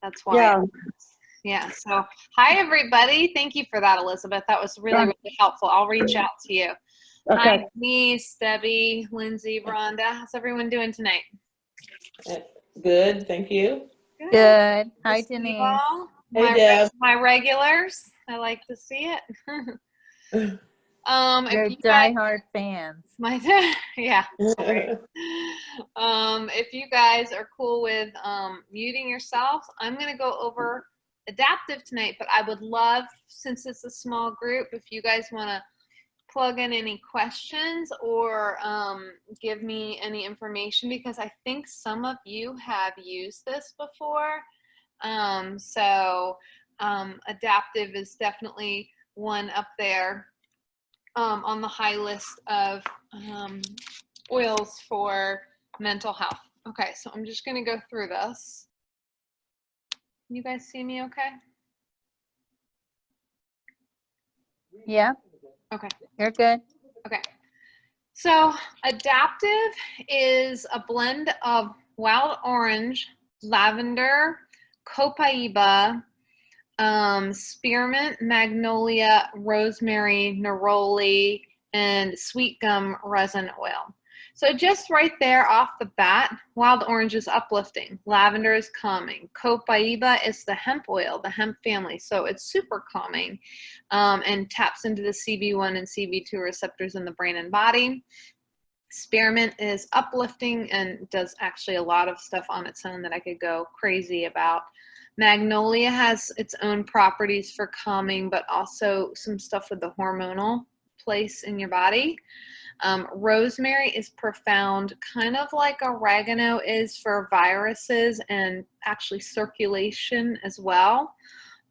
That's why. Yeah. Yeah. So, hi, everybody. Thank you for that, Elizabeth. That was really, really helpful. I'll reach out to you. Hi, Okay. Denise, Debbie, Lindsay, Rhonda. How's everyone doing tonight? Good, thank you. Good. Hi, Good to see you Denise. all. Hey, Deb. My regulars. I like to see it. You're If you guys, diehard fans. yeah. Sorry. If you guys are cool with muting yourselves, I'm going to go over Adaptiv tonight, but I would love, since it's a small group, if you guys want to plug in any questions or give me any information, because I think some of you have used this before. Adaptiv is definitely one up there on the high list of oils for mental health. Okay, so I'm just going to go through this. Can you guys see me okay? Yeah. Okay. You're good. Okay. So Adaptiv is a blend of wild orange, lavender, copaiba, spearmint, magnolia, rosemary, neroli, and sweet gum resin oil. So just right there off the bat, wild orange is uplifting, lavender is calming, copaiba is the hemp oil, the hemp family, so it's super calming and taps into the CB1 and CB2 receptors in the brain and body. Spearmint is uplifting and does actually a lot of stuff on its own that I could go crazy about. Magnolia has its own properties for calming, but also some stuff with the hormonal place in your body. Rosemary is profound, kind of like oregano is for viruses and actually circulation as well.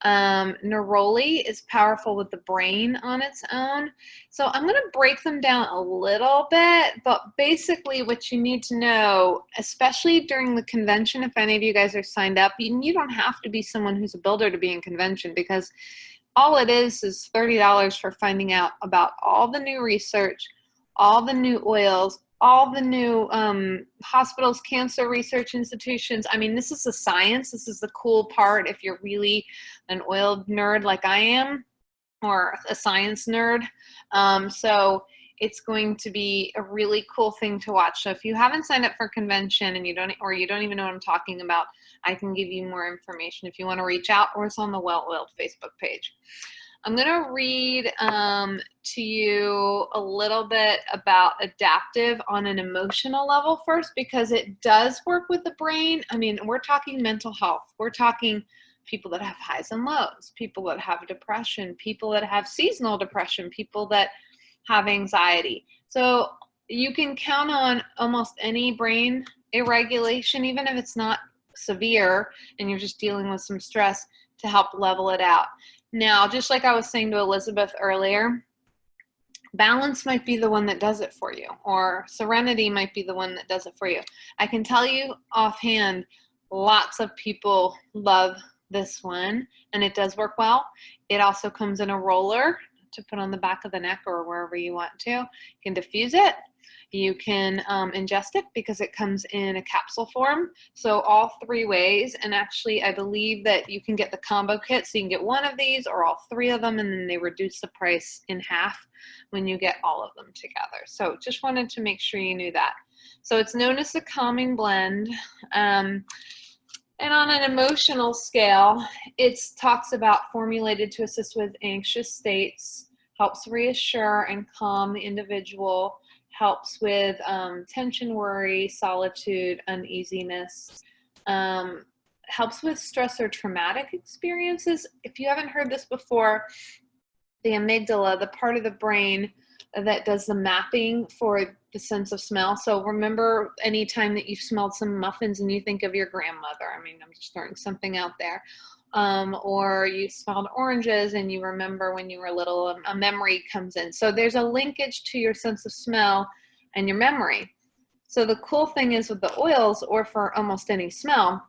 Neroli is powerful with the brain on its own. So I'm going to break them down a little bit, but basically what you need to know, especially during the convention, if any of you guys are signed up, you don't have to be someone who's a builder to be in convention, because all it is $30 for finding out about all the new research, all the new oils, all the new hospitals, cancer research institutions. I mean, this is the science. This is the cool part if you're really an oil nerd like I am, or a science nerd. So it's going to be a really cool thing to watch. So if you haven't signed up for convention and you don't even know what I'm talking about, I can give you more information if you want to reach out, or it's on the Well Oiled Facebook page. I'm going to read to you a little bit about Adaptiv on an emotional level first, because it does work with the brain. I mean, we're talking mental health. We're talking people that have highs and lows, people that have depression, people that have seasonal depression, people that have anxiety. So you can count on almost any brain irregulation, even if it's not severe and you're just dealing with some stress, to help level it out. Now, just like I was saying to Elizabeth earlier, balance might be the one that does it for you, or serenity might be the one that does it for you. I can tell you offhand, lots of people love this one, and it does work well. It also comes in a roller to put on the back of the neck or wherever you want to. You can diffuse it. You can ingest it because it comes in a capsule form. So all three ways. And actually, I believe that you can get the combo kit. So you can get one of these or all three of them, and then they reduce the price in half when you get all of them together. So just wanted to make sure you knew that. So it's known as the calming blend. And on an emotional scale, it talks about formulated to assist with anxious states, helps reassure and calm the individual, helps with tension, worry, solitude, uneasiness, helps with stress or traumatic experiences. If you haven't heard this before, the amygdala, the part of the brain that does the mapping for the sense of smell. So remember, anytime that you've smelled some muffins and you think of your grandmother, I mean, I'm just throwing something out there. Or you smelled oranges and you remember when you were little, a memory comes in. So there's a linkage to your sense of smell and your memory. So the cool thing is with the oils, or for almost any smell,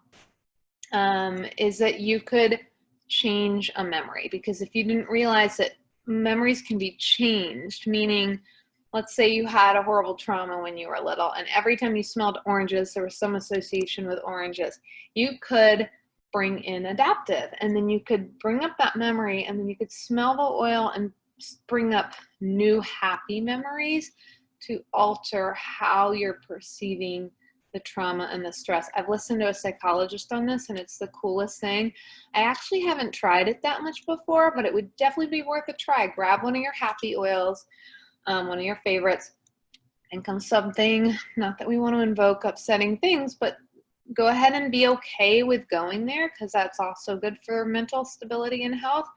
is that you could change a memory. Because if you didn't realize that memories can be changed, meaning, let's say you had a horrible trauma when you were little, and every time you smelled oranges, there was some association with oranges. You could bring in Adaptiv. And then you could bring up that memory, and then you could smell the oil and bring up new happy memories to alter how you're perceiving the trauma and the stress. I've listened to a psychologist on this, and it's the coolest thing. I actually haven't tried it that much before, but it would definitely be worth a try. Grab one of your happy oils, one of your favorites, and come something, not that we want to invoke upsetting things, but go ahead and be okay with going there, because that's also good for mental stability and health.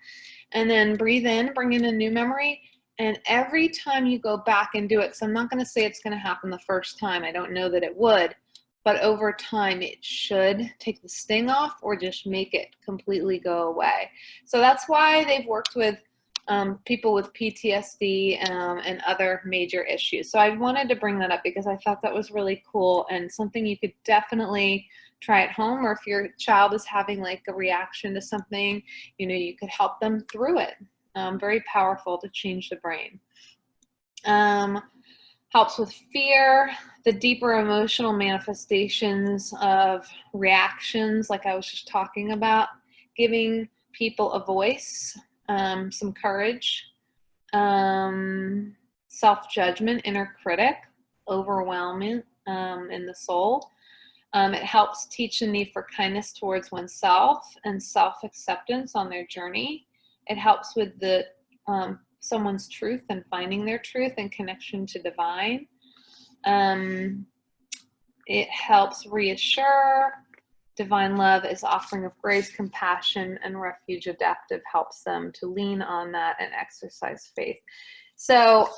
And then breathe in, bring in a new memory. And every time you go back and do it, so I'm not going to say it's going to happen the first time. I don't know that it would, but over time it should take the sting off or just make it completely go away. So that's why they've worked with people with PTSD and other major issues. So I wanted to bring that up because I thought that was really cool and something you could definitely try at home, or if your child is having like a reaction to something, you know, you could help them through it. Very powerful to change the brain. Helps with fear, the deeper emotional manifestations of reactions, like I was just talking about, giving people a voice, some courage, self-judgment, inner critic, overwhelming in the soul. It helps teach the need for kindness towards oneself and self-acceptance on their journey. It helps with the someone's truth and finding their truth and connection to divine. It helps reassure. Divine love is offering of grace, compassion, and refuge. Adaptiv helps them to lean on that and exercise faith. So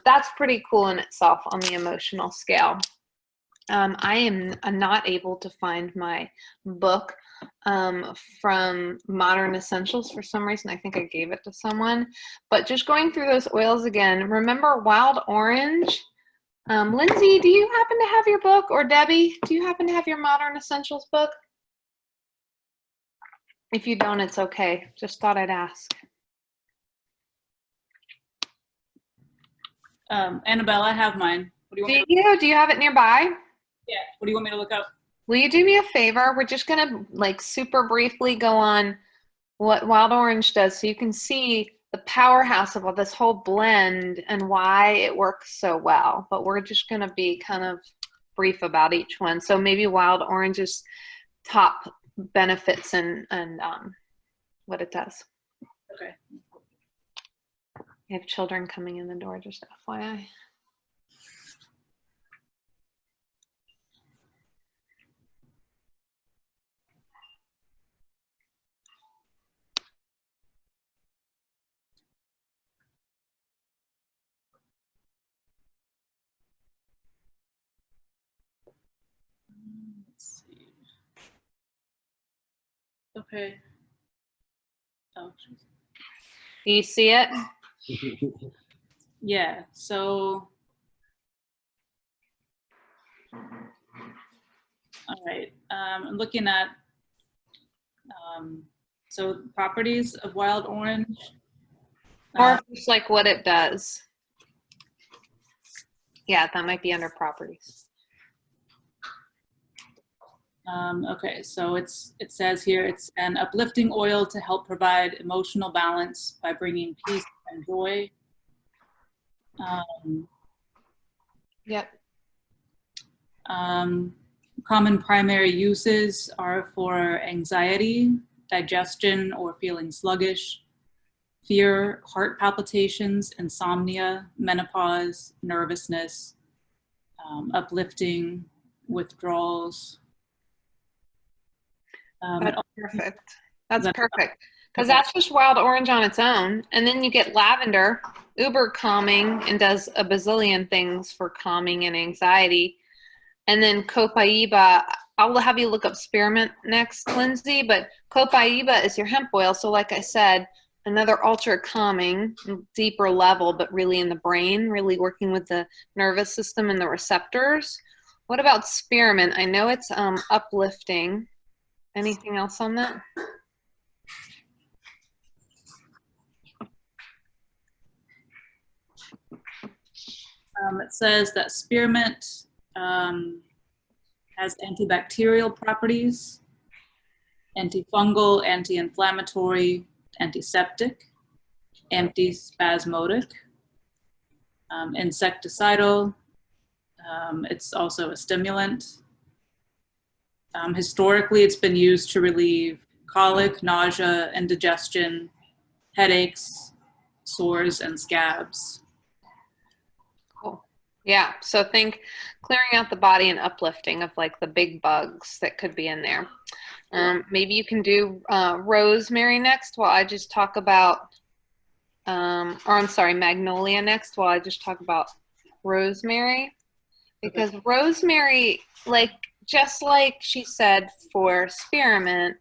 that's pretty cool in itself on the emotional scale. I am not able to find my book from Modern Essentials for some reason. I think I gave it to someone. But just going through those oils again, remember wild orange. Lindsay, do you happen to have your book? Or Debbie, do you happen to have your Modern Essentials book? If you don't, it's okay. Just thought I'd ask. Annabelle, I have mine. What do you want Do you? Do you have it nearby? Yeah. What do you want me to look up? Will you do me a favor? We're just going to like super briefly go on what wild orange does so you can see the powerhouse of all this whole blend and why it works so well. But we're just going to be kind of brief about each one. So maybe wild orange's top benefits and what it does. Okay. You have children coming in the door, just FYI. Let's see. Okay. Oh, Do you see it? yeah. So, all right. I'm looking at so properties of wild orange. Or just like what it does. Yeah, that might be under properties. Okay, so it says here it's an uplifting oil to help provide emotional balance by bringing peace and joy. Yep. Common primary uses are for anxiety, digestion or feeling sluggish, fear, heart palpitations, insomnia, menopause, nervousness, uplifting, withdrawals. That's perfect. That's perfect. Because that's just wild orange on its own. And then you get lavender, uber calming, and does a bazillion things for calming and anxiety. And then copaiba, I'll have you look up spearmint next, Lindsay, but copaiba is your hemp oil. So like I said, another ultra calming, deeper level, but really in the brain, really working with the nervous system and the receptors. What about spearmint? I know it's uplifting. Anything else on that? It says that spearmint has antibacterial properties. antifungal, anti-inflammatory, antiseptic, antispasmodic, insecticidal. It's also a stimulant. Historically, it's been used to relieve colic, nausea, indigestion, headaches, sores, and scabs. Cool. Yeah, so think clearing out the body and uplifting of like the big bugs that could be in there. Maybe you can do rosemary next while I just talk about, magnolia next while I just talk about rosemary. Because rosemary, just like she said for spearmint,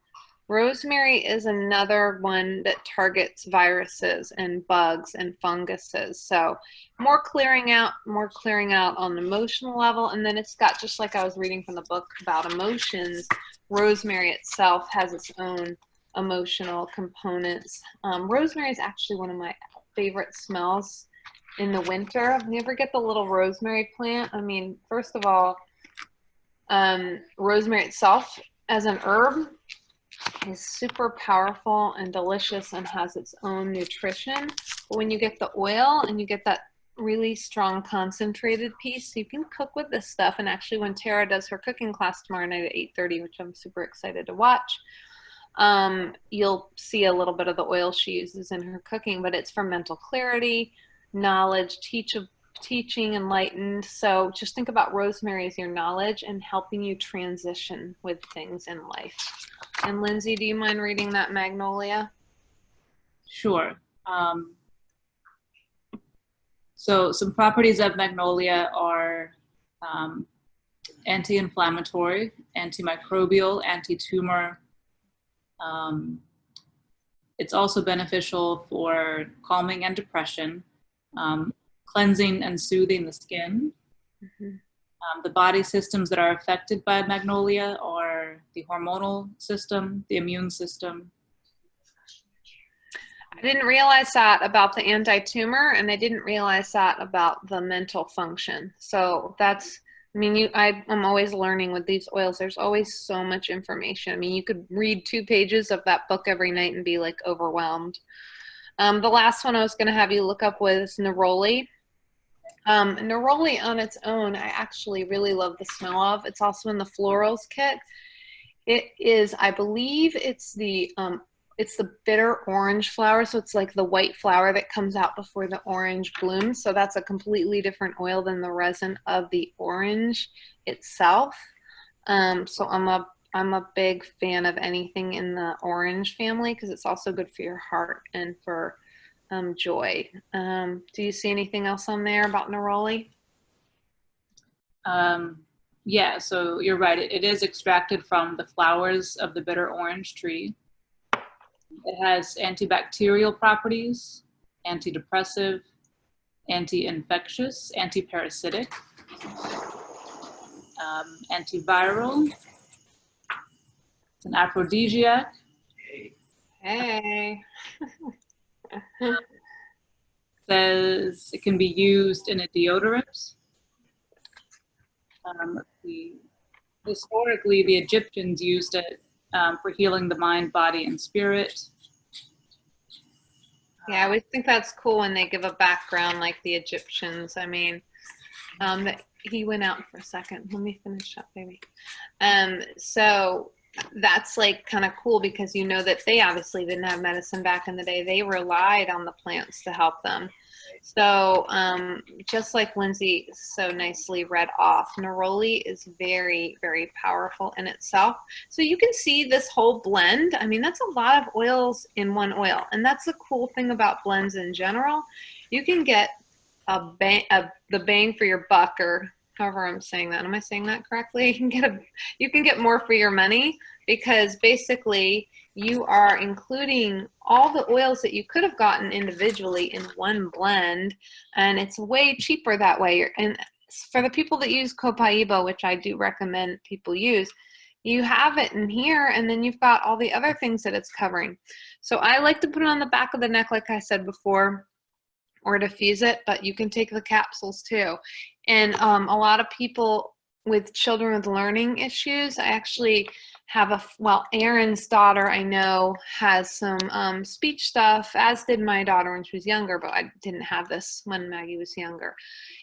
rosemary is another one that targets viruses and bugs and funguses. So more clearing out on the emotional level. And then it's got, just like I was reading from the book about emotions, rosemary itself has its own emotional components. Rosemary is actually one of my favorite smells in the winter. You ever get the little rosemary plant? I mean, first of all, rosemary itself as an herb is super powerful and delicious and has its own nutrition. But when you get the oil and you get that really strong concentrated piece, you can cook with this stuff. And actually, when Tara does her cooking class tomorrow night at 8:30, which I'm super excited to watch, you'll see a little bit of the oil she uses in her cooking, but it's for mental clarity, knowledge, teaching, enlightened. So just think about rosemary as your knowledge and helping you transition with things in life. And Lindsay, do you mind reading that magnolia? Sure. So some properties of magnolia are anti-inflammatory, antimicrobial, anti-tumor. It's also beneficial for calming and depression, cleansing and soothing the skin. Mm-hmm. The body systems that are affected by magnolia are the hormonal system, the immune system. I didn't realize that about the anti-tumor, and I didn't realize that about the mental function. So that's, I mean, I'm always learning with these oils. There's always so much information. I mean, you could read 2 pages of that book every night and be like overwhelmed. The last one I was going to have you look up was neroli. Neroli on its own, I actually really love the smell of. It's also in the florals kit. It is, I believe it's the bitter orange flower. So it's like the white flower that comes out before the orange blooms. So that's a completely different oil than the resin of the orange itself. So I'm a big fan of anything in the orange family because it's also good for your heart and for joy. Do you see anything else on there about neroli? Yeah, so you're right. It is extracted from the flowers of the bitter orange tree. It has antibacterial properties, antidepressive, anti-infectious, anti-parasitic, antiviral. It's an aphrodisiac. Hey. Says it can be used in a deodorant. Historically, the Egyptians used it for healing the mind, body, and spirit. Yeah, I always think that's cool when they give a background like the Egyptians. I mean, he went out for a second. Let me finish up, baby. So that's like kind of cool because you know that they obviously didn't have medicine back in the day. They relied on the plants to help them. So just like Lindsay so nicely read off, neroli is very, very powerful in itself. So you can see this whole blend. I mean, that's a lot of oils in one oil. And that's the cool thing about blends in general. You can get the bang for your buck, or however I'm saying that. Am I saying that correctly? You can get more for your money because basically you are including all the oils that you could have gotten individually in one blend, and it's way cheaper that way. And for the people that use Copaiba, which I do recommend people use, you have it in here, and then you've got all the other things that it's covering. So I like to put it on the back of the neck, like I said before, or diffuse it, but you can take the capsules too. And a lot of people with children with learning issues. I actually have Aaron's daughter I know has some speech stuff, as did my daughter when she was younger, but I didn't have this when Maggie was younger.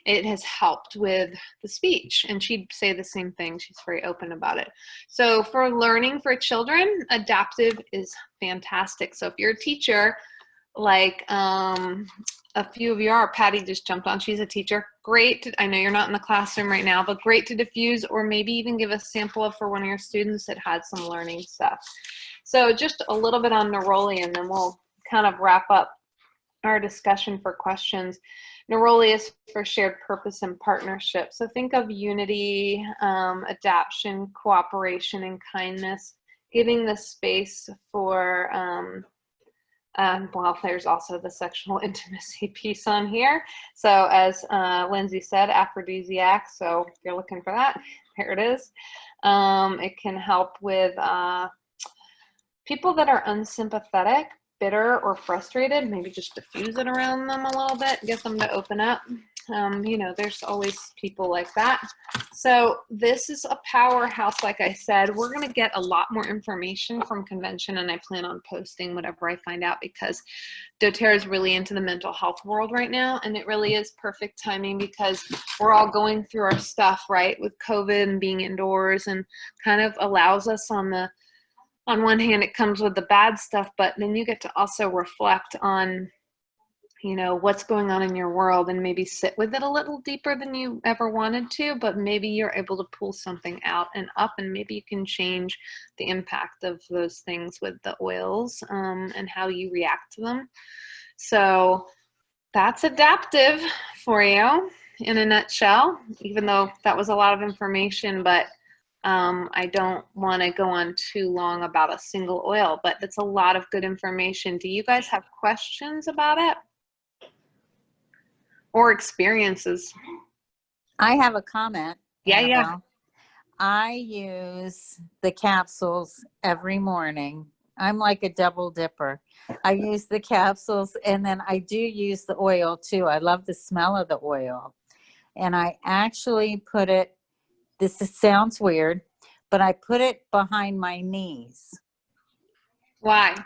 It has helped with the speech, and she'd say the same thing. She's very open about it. So for learning for children, Adaptiv is fantastic. So if you're a teacher, like a few of you are, Patty just jumped on, she's a teacher. Great, I know you're not in the classroom right now, but great to diffuse or maybe even give a sample of for one of your students that had some learning stuff. So just a little bit on Neroli, and then we'll kind of wrap up our discussion for questions. Neroli is for shared purpose and partnership. So think of unity, adaptation, cooperation, and kindness, giving the space for well, there's also the sexual intimacy piece on here. So as Lindsay said, aphrodisiac. So if you're looking for that, here it is. It can help with people that are unsympathetic, bitter, or frustrated. Maybe just diffuse it around them a little bit, get them to open up. You know, there's always people like that. So this is a powerhouse. Like I said, we're going to get a lot more information from convention, and I plan on posting whatever I find out, because doTERRA is really into the mental health world right now, and it really is perfect timing because we're all going through our stuff, right, with COVID and being indoors, and kind of allows us on one hand, it comes with the bad stuff, but then you get to also reflect on, you know, what's going on in your world, and maybe sit with it a little deeper than you ever wanted to, but maybe you're able to pull something out and up, and maybe you can change the impact of those things with the oils and how you react to them. So that's Adaptiv for you in a nutshell, even though that was a lot of information, but I don't want to go on too long about a single oil, but it's a lot of good information. Do you guys have questions about it? Or experiences? I have a comment. Yeah, yeah. Annabelle. I use the capsules every morning. I'm like a double dipper. I use the capsules, and then I do use the oil too. I love the smell of the oil. And I actually put it, sounds weird, but I put it behind my knees. Why?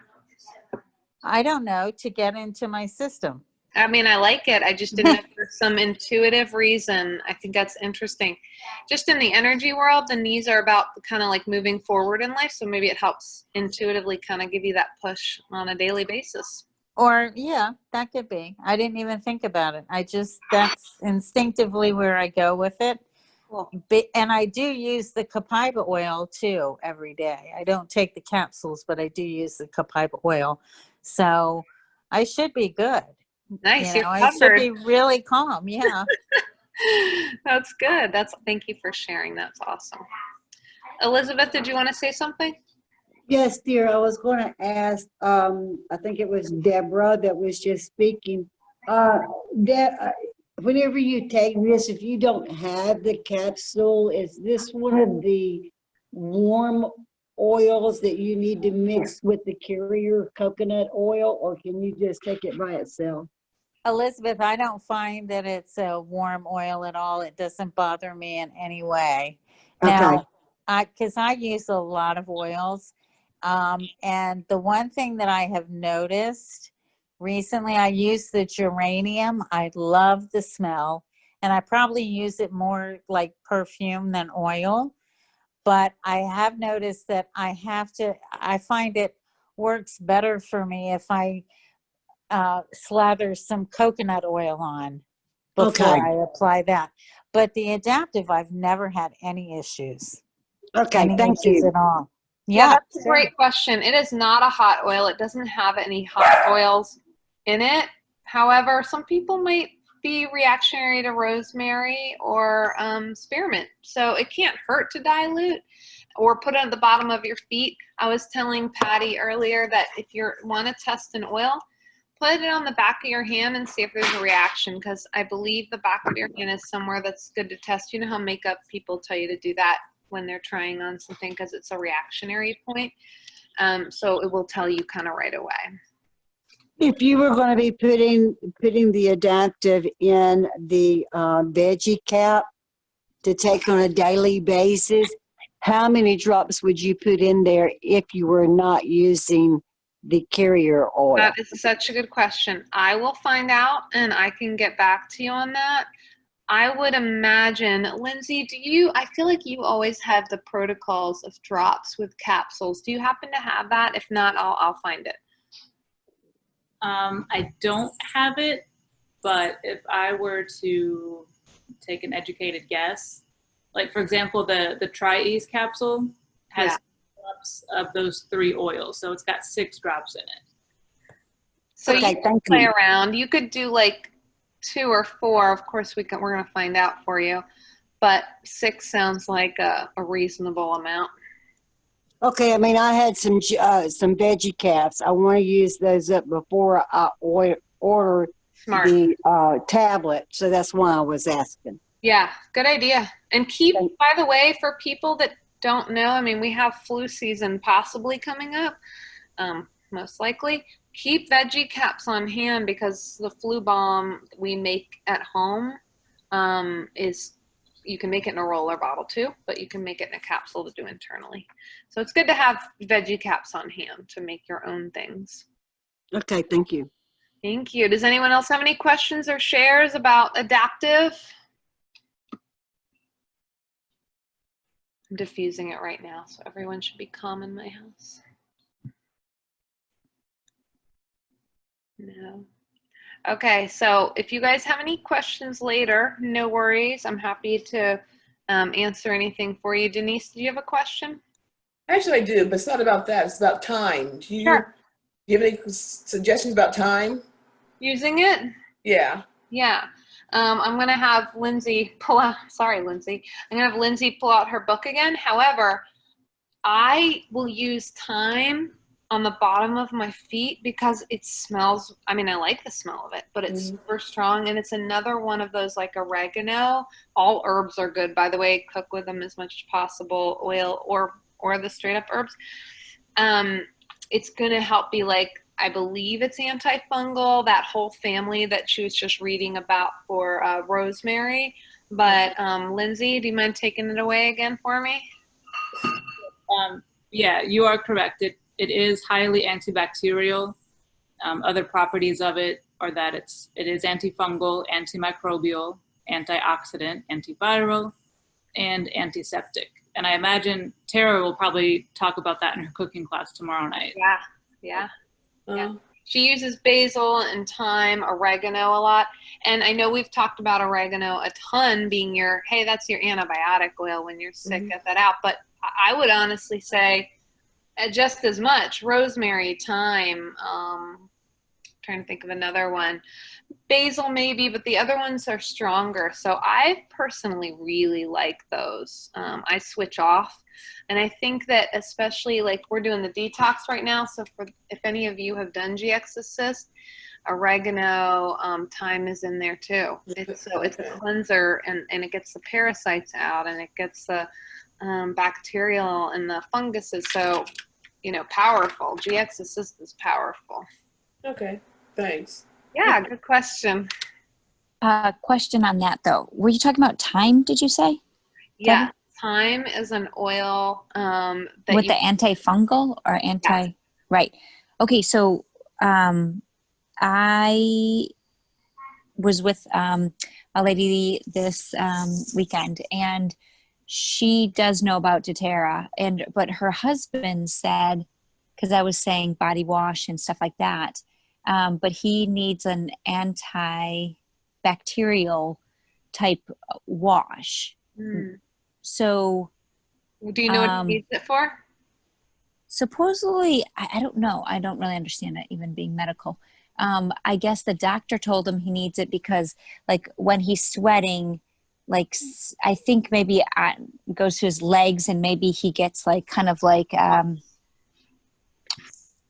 I don't know, to get into my system. I mean, I like it. I just didn't know for some intuitive reason. I think that's interesting. Just in the energy world, the knees are about kind of like moving forward in life. So maybe it helps intuitively kind of give you that push on a daily basis. Or, yeah, that could be. I didn't even think about it. That's instinctively where I go with it. Cool. And I do use the copaiba oil too every day. I don't take the capsules, but I do use the copaiba oil. So I should be good. Nice. You know, I should be really calm. Yeah. That's good. Thank you for sharing. That's awesome. Elizabeth, did you want to say something? Yes, dear. I was going to ask, I think it was Deborah that was just speaking. Whenever you take this, if you don't have the capsule, is this one of the warm oils that you need to mix with the carrier coconut oil, or can you just take it by itself? Elizabeth, I don't find that it's a warm oil at all. It doesn't bother me in any way. Now, because I use a lot of oils, and the one thing that I have noticed recently, I use the geranium. I love the smell, and I probably use it more like perfume than oil. But I have noticed that I find it works better for me if I slather some coconut oil on before I apply that. But the Adaptiv, I've never had any issues. Okay, thank you. At all. Yeah, that's a great question. It is not a hot oil. It doesn't have any hot oils in it. However, some people might be reactionary to rosemary or spearmint. So it can't hurt to dilute or put it at the bottom of your feet. I was telling Patty earlier that if you want to test an oil, put it on the back of your hand and see if there's a reaction, because I believe the back of your hand is somewhere that's good to test. You know how makeup people tell you to do that when they're trying on something because it's a reactionary point. So it will tell you kind of right away. If you were going to be putting the Adaptiv in the veggie cap, to take on a daily basis, how many drops would you put in there if you were not using the carrier oil? That is such a good question. I will find out and I can get back to you on that. I would imagine, Lindsay, I feel like you always have the protocols of drops with capsules. Do you happen to have that? If not, I'll find it. I don't have it, but if I were to take an educated guess, like for example, the Tri-Ease capsule has drops of those 3 oils, so it's got 6 drops in it. So Okay, you can thank play you. around. You could do like 2 or 4. Of course, we're going to find out for you. But 6 sounds like a reasonable amount. Okay, I mean, I had some veggie caps. I want to use those up before I order Smart. the tablet, so that's why I was asking. Yeah, good idea. And keep, by the way, for people that don't know, I mean, we have flu season possibly coming up, most likely. Keep veggie caps on hand because the flu balm we make at home is, you can make it in a roller bottle too, but you can make it in a capsule to do internally. So it's good to have veggie caps on hand to make your own things. Okay, thank you. Thank you. Does anyone else have any questions or shares about Adaptiv? I'm diffusing it right now, so everyone should be calm in my house. No. Okay, so if you guys have any questions later, no worries. I'm happy to answer anything for you. Denise, do you have a question? Actually, I do, but it's not about that. It's about time. Do you Sure. have any suggestions about time? Using it? Yeah. Yeah. I'm going to have Lindsay pull out, sorry, Lindsay. I'm going to have Lindsay pull out her book again. However, I will use thyme on the bottom of my feet because it smells, I mean, I like the smell of it, but it's super strong. And it's another one of those like oregano. All herbs are good, by the way. Cook with them as much as possible, oil or the straight up herbs. It's going to help be like, I believe it's antifungal, that whole family that she was just reading about for rosemary. But Lindsay, do you mind taking it away again for me? Yeah, you are correct. It is highly antibacterial. Other properties of it are that it is antifungal, antimicrobial, antioxidant, antiviral, and antiseptic. And I imagine Tara will probably talk about that in her cooking class tomorrow night. Yeah. She uses basil and thyme, oregano a lot. And I know we've talked about oregano a ton being that's your antibiotic oil when you're sick, get that out. But I would honestly say just as much. Rosemary, thyme, trying to think of another one. Basil maybe, but the other ones are stronger. So I personally really like those. I switch off. And I think that especially like we're doing the detox right now. So if any of you have done GX Assist, oregano, thyme is in there too. It's a cleanser and it gets the parasites out and it gets the bacterial and the funguses. So, powerful. GX Assist is powerful. Okay, thanks. Yeah, good question. Question on that though. Were you talking about thyme, did you say? Yeah, thyme is an oil that with the antifungal or right. Okay, so I was with a lady this weekend and she does know about doTERRA but her husband said, because I was saying body wash and stuff like that, but he needs an antibacterial type wash. So do you know what he needs it for? Supposedly, I don't know. I don't really understand it, even being medical. I guess the doctor told him he needs it because, like, when he's sweating, like, I think maybe it goes to his legs and maybe he gets, like, kind of like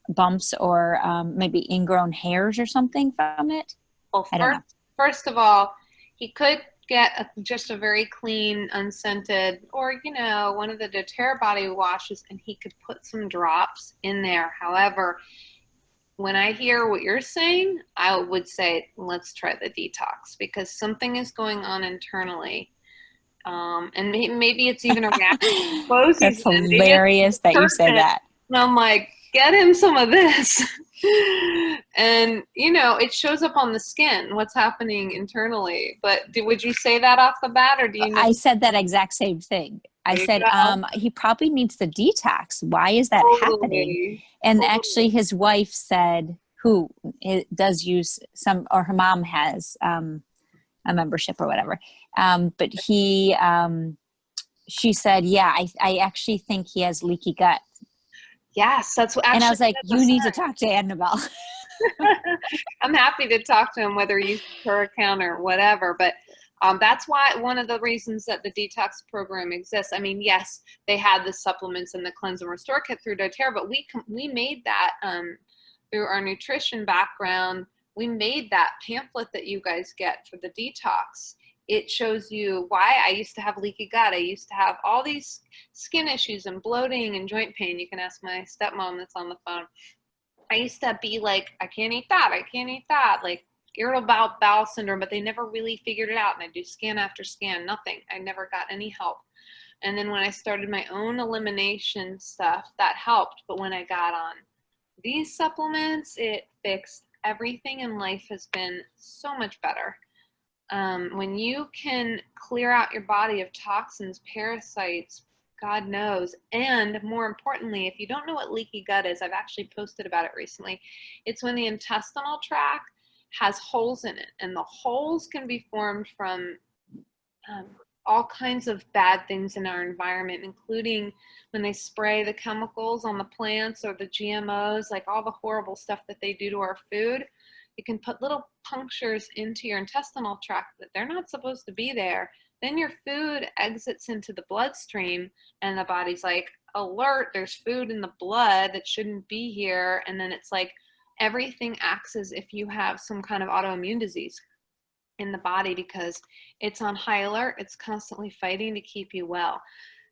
bumps or maybe ingrown hairs or something from it. Well, I don't know. First of all, he could get just a very clean, unscented, or, one of the doTERRA body washes, and he could put some drops in there. However, when I hear what you're saying, I would say, let's try the detox because something is going on internally And maybe it's even a reaction to clothes he's That's in. Maybe it's hilarious that you said detergent. that. And I'm like, get him some of this. And, you know, it shows up on the skin, what's happening internally. But would you say that off the bat, or do you know? I said that exact same thing. I There you said, go. he probably needs the detox. Why is that happening? Totally. And Totally. actually his wife said, who does use some, or her mom has a membership or whatever. But she said, yeah, I actually think he has leaky gut. Yes, that's what And I actually. was like, you need to talk to Annabelle. I'm happy to talk to him, whether he's per account or whatever. But that's why one of the reasons that the detox program exists. I mean, yes, they had the supplements and the cleanse and restore kit through doTERRA, but we made that through our nutrition background. We made that pamphlet that you guys get for the detox. It shows you why I used to have leaky gut. I used to have all these skin issues and bloating and joint pain. You can ask my stepmom that's on the phone. I used to be like, I can't eat that. I can't eat that. Like irritable bowel syndrome, but they never really figured it out. And I do scan after scan, nothing. I never got any help. And then when I started my own elimination stuff, that helped. But when I got on these supplements, it fixed everything, and life has been so much better. When you can clear out your body of toxins, parasites, God knows. And more importantly, if you don't know what leaky gut is, I've actually posted about it recently. It's when the intestinal tract has holes in it, and the holes can be formed from all kinds of bad things in our environment, including when they spray the chemicals on the plants or the GMOs, like all the horrible stuff that they do to our food. You can put little punctures into your intestinal tract that they're not supposed to be there. Then your food exits into the bloodstream, and the body's like, alert, there's food in the blood that shouldn't be here. And then it's like everything acts as if you have some kind of autoimmune disease in the body because it's on high alert. It's constantly fighting to keep you well.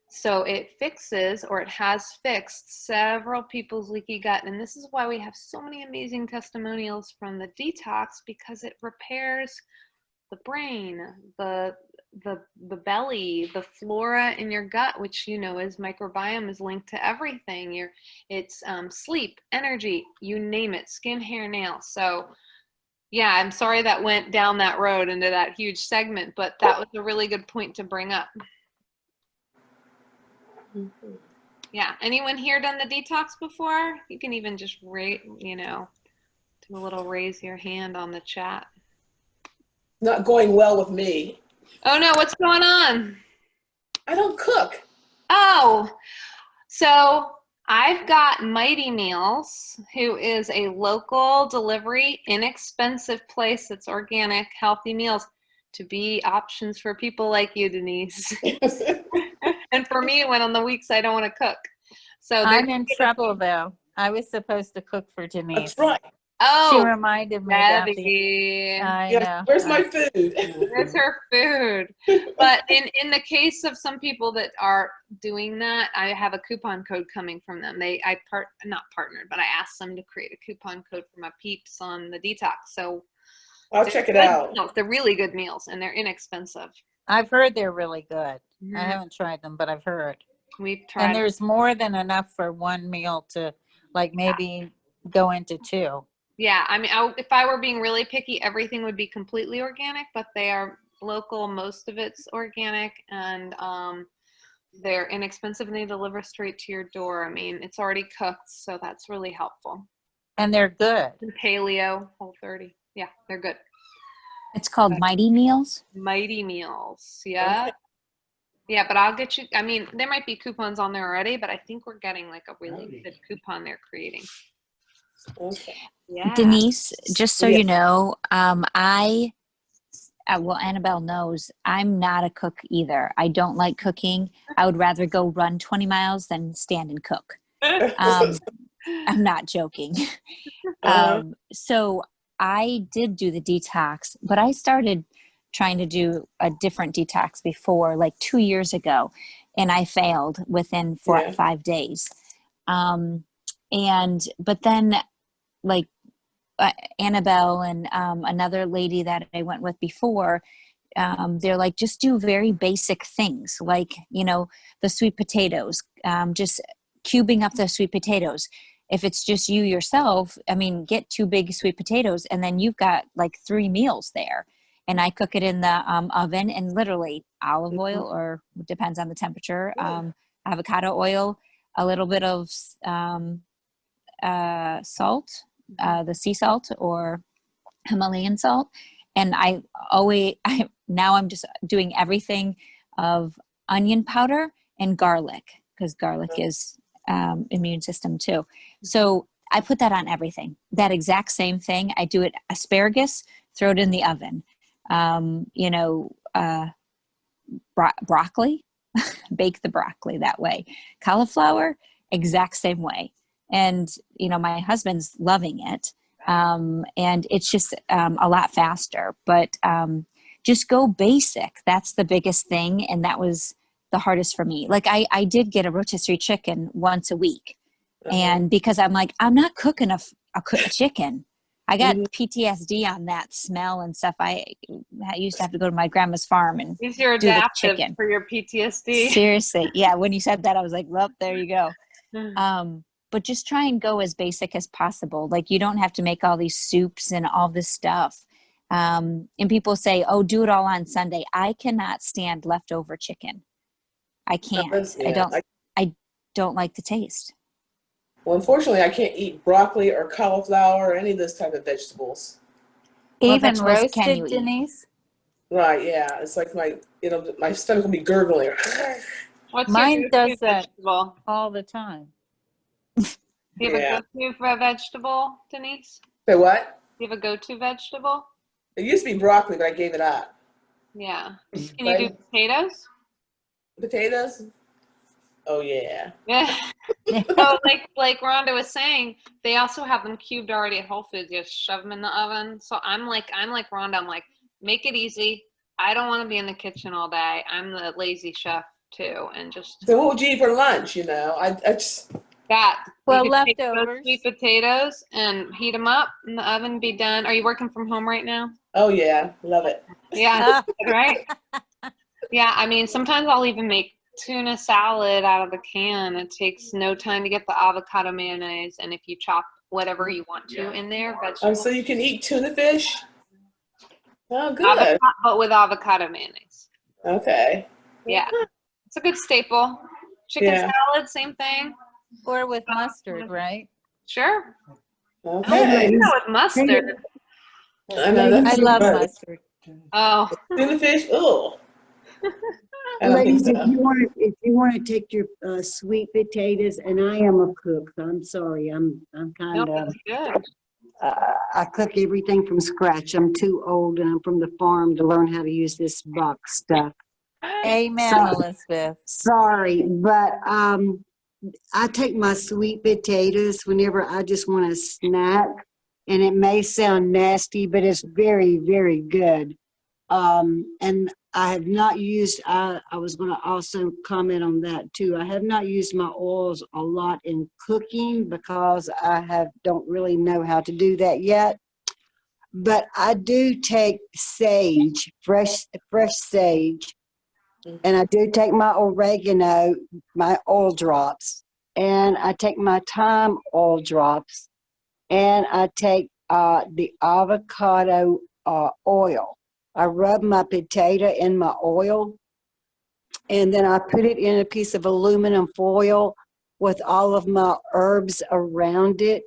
So it fixes, or it has fixed, several people's leaky gut. And this is why we have so many amazing testimonials from the detox, because it repairs the brain, the belly, the flora in your gut, which you know is microbiome is linked to everything. It's sleep, energy, you name it, skin, hair, nails. So yeah, I'm sorry that went down that road into that huge segment, but that was a really good point to bring up. Yeah. Anyone here done the detox before? You can even just rate, do a little raise your hand on the chat. Not going well with me. Oh no, what's going on? I don't cook. Oh, so I've got Mighty Meals, who is a local delivery, inexpensive place that's organic, healthy meals to be options for people like you, Denise. And for me, when on the weeks I don't want to cook. So I'm in trouble though. I was supposed to cook for Denise. That's right. Oh, She reminded me about Debbie. I Yes, know. where's my food? There's her food. But in the case of some people that are doing that, I have a coupon code coming from them. Not partnered, but I asked them to create a coupon code for my peeps on the detox. So I'll check it out. meals. They're really good meals, and they're inexpensive. I've heard they're really good. Mhm. I haven't tried them, but I've heard. We've tried. And there's more than enough for one meal to like maybe go into two. Yeah, I mean, if I were being really picky, everything would be completely organic, but they are local. Most of it's organic, and they're inexpensive, and they deliver straight to your door. I mean, it's already cooked, so that's really helpful. And they're good. And paleo, Whole30. Yeah, they're good. It's called Mighty Meals. Mighty Meals. Yeah. Okay. Yeah, but I'll get you, I mean, there might be coupons on there already, but I think we're getting like a really good coupon they're creating. Okay. Yeah. Denise, just so Yeah. you know, well, Annabelle knows I'm not a cook either. I don't like cooking. I would rather go run 20 miles than stand and cook. I'm not joking. So I did do the detox, but I started trying to do a different detox before, like 2 years ago, and I failed within 5 days. But then like Annabelle and another lady that I went with before, they're like, just do very basic things, like, you know, the sweet potatoes, just cubing up the sweet potatoes. If it's just you yourself, I mean, get 2 big sweet potatoes and then you've got like 3 meals there. And I cook it in the oven, and literally olive oil, or depends on the temperature, avocado oil, a little bit of salt, the sea salt or Himalayan salt. And now I'm just doing everything of onion powder and garlic, because garlic is immune system too. So I put that on everything. That exact same thing. I do it asparagus, throw it in the oven. You know, broccoli, bake the broccoli that way. Cauliflower, exact same way. And, you know, my husband's loving it. And it's just a lot faster, but just go basic. That's the biggest thing. And that was the hardest for me. Like I did get a rotisserie chicken once a week. And because I'm like, I'm not cooking a chicken. I got PTSD on that smell and stuff. I used to have to go to my grandma's farm and Use your do the Adaptiv chicken. for your PTSD. Seriously. Yeah. When you said that, I was like, well, there you go. But just try and go as basic as possible. Like, you don't have to make all these soups and all this stuff. And people say, oh, do it all on Sunday. I cannot stand leftover chicken. I can't. I don't like the taste. Well, unfortunately, I can't eat broccoli or cauliflower or any of those type of vegetables. What Even vegetables can roasted, you eat? Denise? Right, yeah. It's like my stomach will be gurgling. What's Mine your go-to does that vegetable? all the time. Do you have Yeah. a go-to for a vegetable, Denise? Say what? Do you have a go-to vegetable? It used to be broccoli, but I gave it up. Yeah. Can you do potatoes? Potatoes? Oh, yeah. Yeah. So like Rhonda was saying, they also have them cubed already at Whole Foods. You just shove them in the oven. So I'm like Rhonda. I'm like, make it easy. I don't want to be in the kitchen all day. I'm the lazy chef too, and just So what would you eat for lunch? You know, I just that. Well, You could take those leftovers. sweet potatoes and heat them up in the oven. Be done. Are you working from home right now? oh yeah, love it. Yeah. Right. Yeah. I mean, sometimes I'll even make tuna salad out of the can. It takes no time to get the avocado mayonnaise, and if you chop whatever you want to in there, Oh, vegetables. so you can eat tuna fish? Oh, good. Avocado, but with avocado mayonnaise. Okay. Yeah. It's a good staple. Chicken Yeah. salad, same thing. Or with mustard, right? Sure. Okay. Yeah, with mustard. I know I that's love good. mustard. Oh. Tuna fish? Oh. I don't think Ladies, if so. you want to take your sweet potatoes, and I am a cook, so I'm sorry, I'm No, kind of, that's good. I cook everything from scratch. I'm too old and I'm from the farm to learn how to use this box stuff. Amen, So- Elizabeth. Sorry, but I take my sweet potatoes whenever I just want a snack, and it may sound nasty, but it's very, very good. And I have not used, I was going to also comment on that too. I have not used my oils a lot in cooking because don't really know how to do that yet. But I do take sage, fresh sage, and I do take my oregano, my oil drops, and I take my thyme oil drops, and I take the avocado oil. I rub my potato in my oil, and then I put it in a piece of aluminum foil with all of my herbs around it,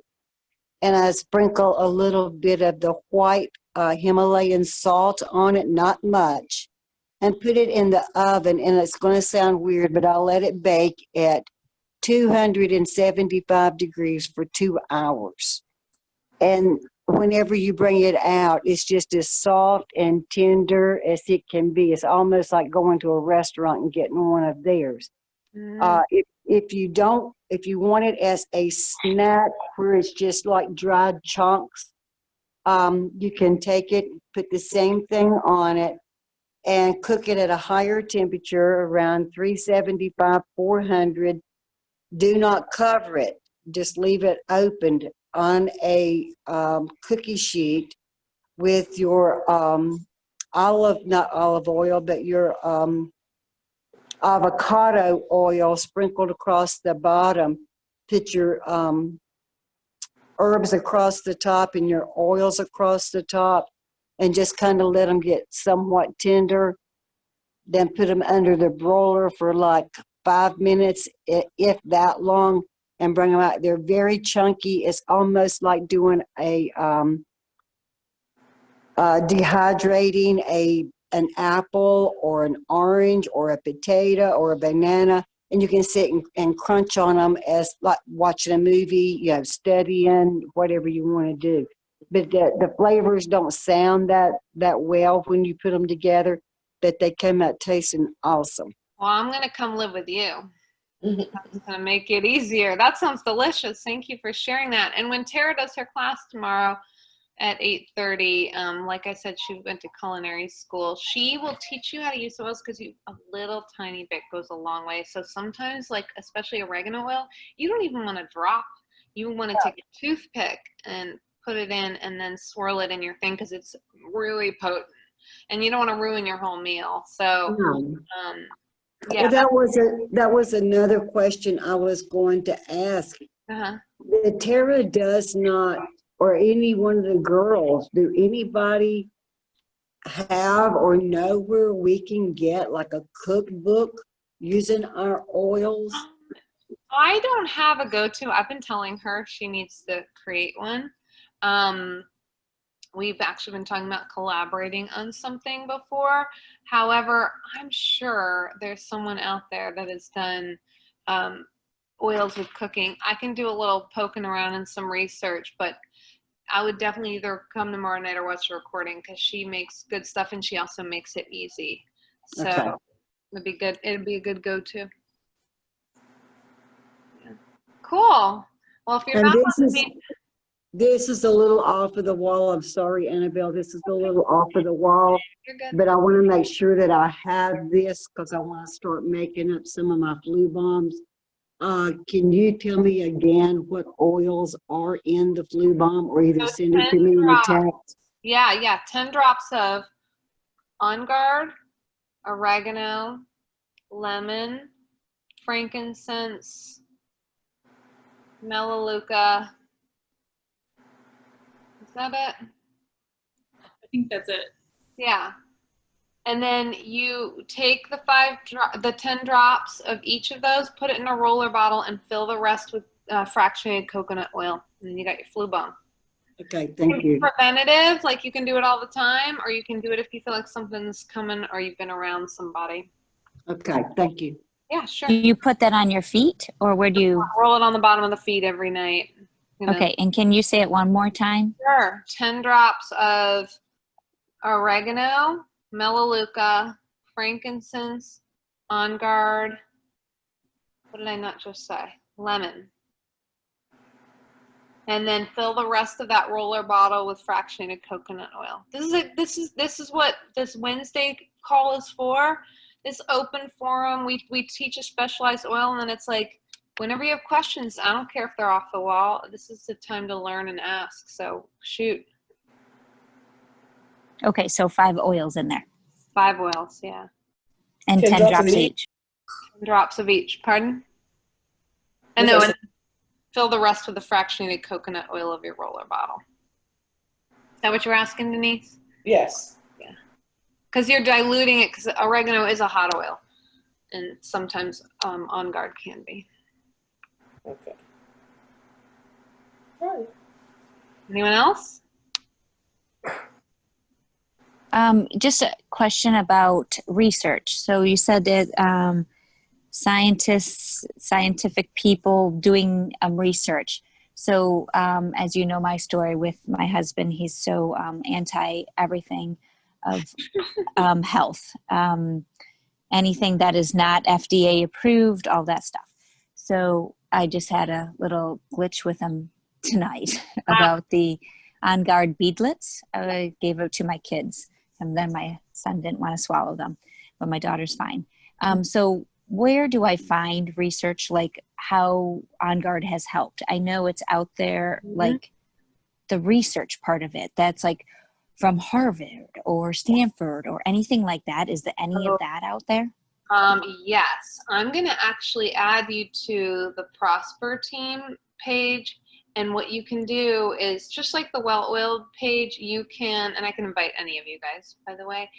and I sprinkle a little bit of the white Himalayan salt on it, not much, and put it in the oven. And it's going to sound weird, but I'll let it bake at 275 degrees for 2 hours. And whenever you bring it out, it's just as soft and tender as it can be. It's almost like going to a restaurant and getting one of theirs. If you want it as a snack where it's just like dried chunks, you can take it, put the same thing on it, and cook it at a higher temperature, around 375, 400. Do not cover it. Just leave it opened on a cookie sheet with your not olive oil, but your avocado oil sprinkled across the bottom. Put your herbs across the top and your oils across the top, and just kind of let them get somewhat tender. Then put them under the broiler for like 5 minutes, if that long, and bring them out. They're very chunky. It's almost like doing a dehydrating an apple or an orange or a potato or a banana, and you can sit and crunch on them as like watching a movie, studying, whatever you want to do. But the flavors don't sound that well when you put them together, but they come out tasting awesome. Well, I'm going to come live with you. That's going to make it easier. That sounds delicious. Thank you for sharing that. And when Tara does her class tomorrow at 8:30, like I said, she went to culinary school. She will teach you how to use oils, because a little tiny bit goes a long way. So sometimes, like especially oregano oil, you don't even want to drop. You want to take a toothpick and put it in and then swirl it in your thing, because it's really potent. And you don't want to ruin your whole meal. So, yeah. Well, that was another question I was going to ask. That Tara does not, or any one of the girls, do anybody have or know where we can get like a cookbook using our oils? I don't have a go-to. I've been telling her she needs to create one. We've actually been talking about collaborating on something before. However, I'm sure there's someone out there that has done oils with cooking. I can do a little poking around in some research, but I would definitely either come tomorrow night or watch the recording, because she makes good stuff and she also makes it easy. So Okay. it'd be good. It'd be a good go-to. Yeah. Cool. Well, if you're And not this is a little off of the wall. I'm sorry, Annabelle. This is a little off of the wall. You're good. But I want to make sure that I have this, because I want to start making up some of my flu bombs. Can you tell me again what oils are in the flu bomb, or either send it to me in a text? Yeah. 10 drops of On Guard, oregano, lemon, frankincense, melaleuca. Is that it? I think that's it. Yeah. And then you take the 10 drops of each of those, put it in a roller bottle, and fill the rest with fractionated coconut oil. And then you got your flu bomb. Okay, thank you. Preventative, like you can do it all the time, or you can do it if you feel like something's coming or you've been around somebody. Okay, thank you. Yeah, sure. Do you put that on your feet, or where do you? Roll it on the bottom of the feet every night. Okay, and can you say it one more time? Sure. 10 drops of oregano, melaleuca, frankincense, On Guard. What did I not just say? Lemon. And then fill the rest of that roller bottle with fractionated coconut oil. This is what this Wednesday call is for. This open forum. We teach a specialized oil, and then it's like, whenever you have questions, I don't care if they're off the wall. This is the time to learn and ask. So shoot. Okay, so 5 oils in there. 5 oils, yeah. And 10 drops each. 10 drops of each. Pardon? And no, and fill the rest with the fractionated coconut oil of your roller bottle. Is that what you're asking, Denise? Yes. Yeah. Because you're diluting it, because oregano is a hot oil. And sometimes On Guard can be. Okay. All right. Anyone else? Just a question about research. So you said that scientific people doing research. So as you know my story with my husband, he's so anti everything of health. Anything that is not FDA approved, all that stuff. So I just had a little glitch with him tonight about the On Guard beadlets. I gave it to my kids, and then my son didn't want to swallow them, but my daughter's fine. So where do I find research like how On Guard has helped? I know it's out there, like the research part of it. That's like from Harvard or Stanford or anything like that? Is there any of that out there? Yes, I'm going to actually add you to the Prosper Team page. And what you can do is just like the well-oiled page, you can, and I can invite any of you guys, by the way,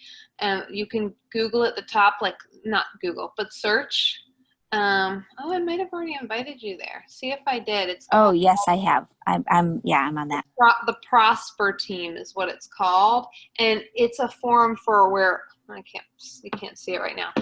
you can Google at the top, like not Google, but search. Oh, I might have already invited you there. See if I did. It's Oh, yes, I have. I'm on that. the Prosper Team is what it's called, and it's a forum for where you can't see it right now.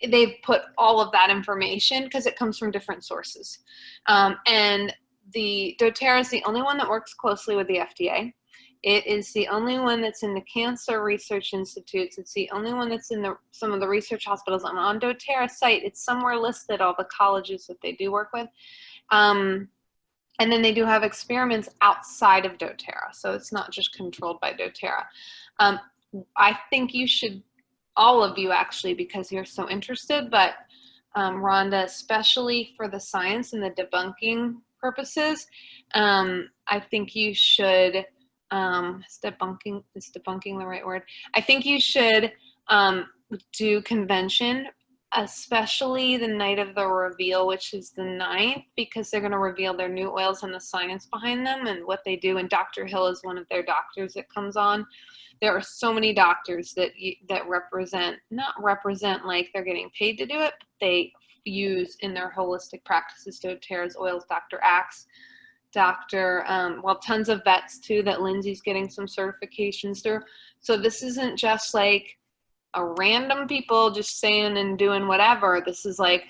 They've put all of that information because it comes from different sources, and the doTERRA is the only one that works closely with the FDA. It is the only one that's in the cancer research institutes. It's the only one that's in some of the research hospitals. And on doTERRA's site, it's somewhere listed all the colleges that they do work with. And then they do have experiments outside of doTERRA. So it's not just controlled by doTERRA. I think you should, all of you actually, because you're so interested, but Rhonda, especially for the science and the debunking purposes, I think you should, is debunking the right word? I think you should do convention, especially the night of the reveal, which is the 9th, because they're going to reveal their new oils and the science behind them and what they do. And Dr. Hill is one of their doctors that comes on. There are so many doctors that not represent like they're getting paid to do it, but they use in their holistic practices doTERRA's oils, Dr. Axe, tons of vets too that Lindsay's getting some certifications through. So this isn't just like a random people just saying and doing whatever. This is like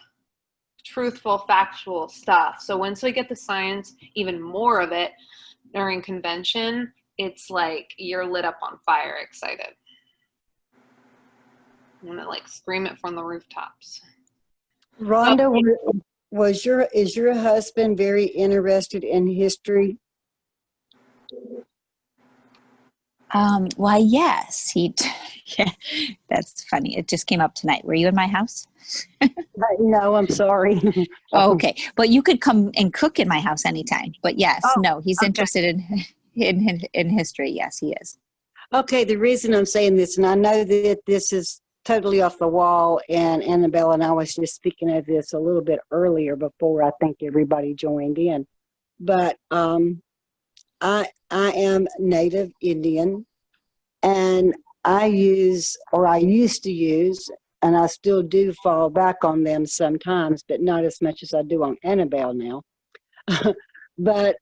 truthful, factual stuff. So once we get the science, even more of it during convention, it's like you're lit up on fire, excited. I'm gonna like scream it from the rooftops. Rhonda, is your husband very interested in history? Why, yes, yeah, that's funny. It just came up tonight. Were you in my house? No, I'm sorry. Oh, okay. But you could come and cook in my house anytime. But yes, Oh, no, he's okay. interested in history. Yes, he is. Okay, the reason I'm saying this, and I know that this is totally off the wall, and Annabelle and I was just speaking of this a little bit earlier before I think everybody joined in. But I am Native Indian, and I used to use, and I still do fall back on them sometimes, but not as much as I do on Annabelle now. But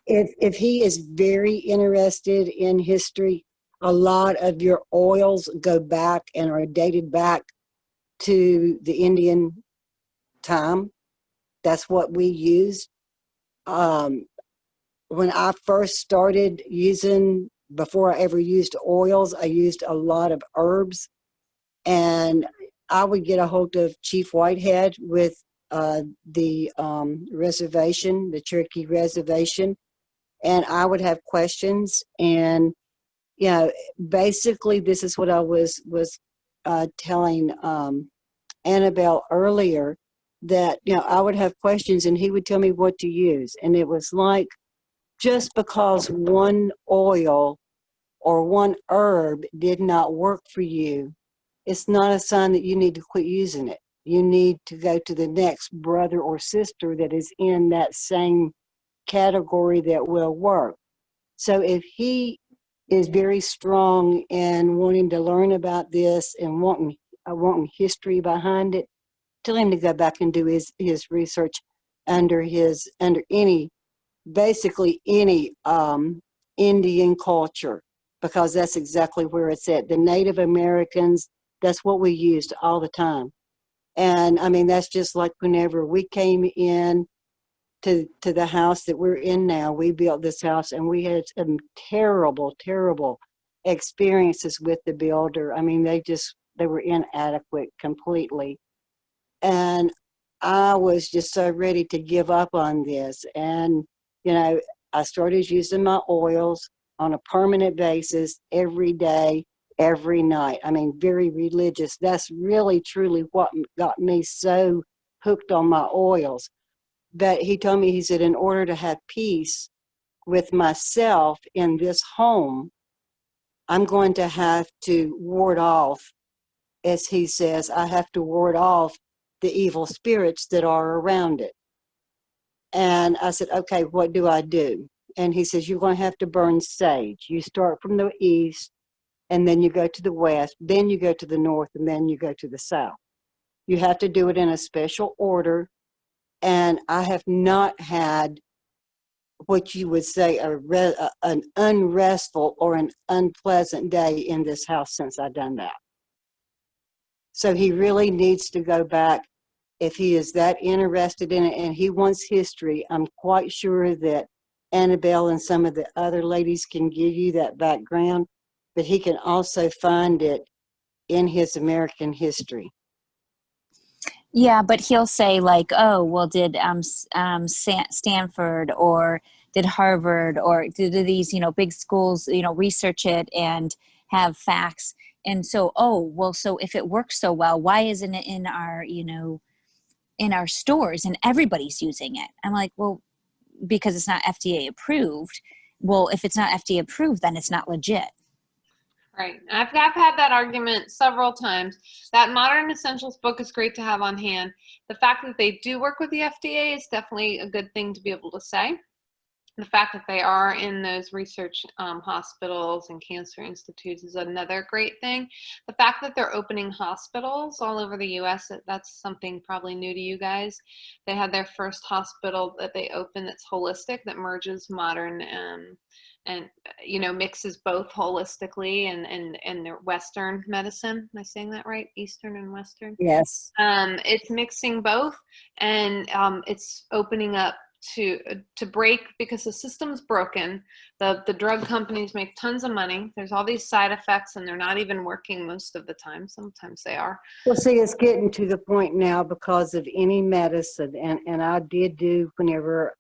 if he is very interested in history, a lot of your oils go back and are dated back to the Indian time. That's what we used. When I first started using, before I ever used oils, I used a lot of herbs. And I would get a hold of Chief Whitehead with the reservation, the Cherokee Reservation, and I would have questions. And, you know, basically this is what I was telling Annabelle earlier, that, you know, I would have questions and he would tell me what to use. And it was like, just because one oil or one herb did not work for you, it's not a sign that you need to quit using it. You need to go to the next brother or sister that is in that same category that will work. So if he is very strong in wanting to learn about this and wanting history behind it, tell him to go back and do his research under basically any Indian culture, because that's exactly where it's at. The Native Americans, that's what we used all the time. And I mean, that's just like whenever we came in to the house that we're in now, we built this house and we had some terrible, terrible experiences with the builder. I mean, they were inadequate completely. And I was just so ready to give up on this. And, you know, I started using my oils on a permanent basis every day, every night. I mean, very religious. That's really, truly what got me so hooked on my oils. But he told me, he said, in order to have peace with myself in this home, I'm going to have to ward off, as he says, I have to ward off the evil spirits that are around it. And I said, okay, what do I do? And he says, you're going to have to burn sage. You start from the east, and then you go to the west, then you go to the north, and then you go to the south. You have to do it in a special order. And I have not had what you would say an unrestful or an unpleasant day in this house since I've done that. So he really needs to go back if he is that interested in it and he wants history. I'm quite sure that Annabelle and some of the other ladies can give you that background, but he can also find it in his American history. Yeah, but he'll say like, "Oh, well, did Stanford or did Harvard or did these big schools research it and have facts?" And so, oh, well, so if it works so well, why isn't it in our in our stores and everybody's using it? I'm like, well, because it's not FDA approved. Well, if it's not FDA approved, then it's not legit. Right. I've had that argument several times. That Modern Essentials book is great to have on hand. The fact that they do work with the FDA is definitely a good thing to be able to say. The fact that they are in those research hospitals and cancer institutes is another great thing. The fact that they're opening hospitals all over the U.S., that's something probably new to you guys. They had their first hospital that they opened that's holistic, that merges modern and mixes both holistically and their Western medicine. Am I saying that right? Eastern and Western? Yes. It's mixing both, and it's opening up to break, because the system's broken. The drug companies make tons of money. There's all these side effects, and they're not even working most of the time. Sometimes they are. Well, see, it's getting to the point now because of any medicine, and I did do whenever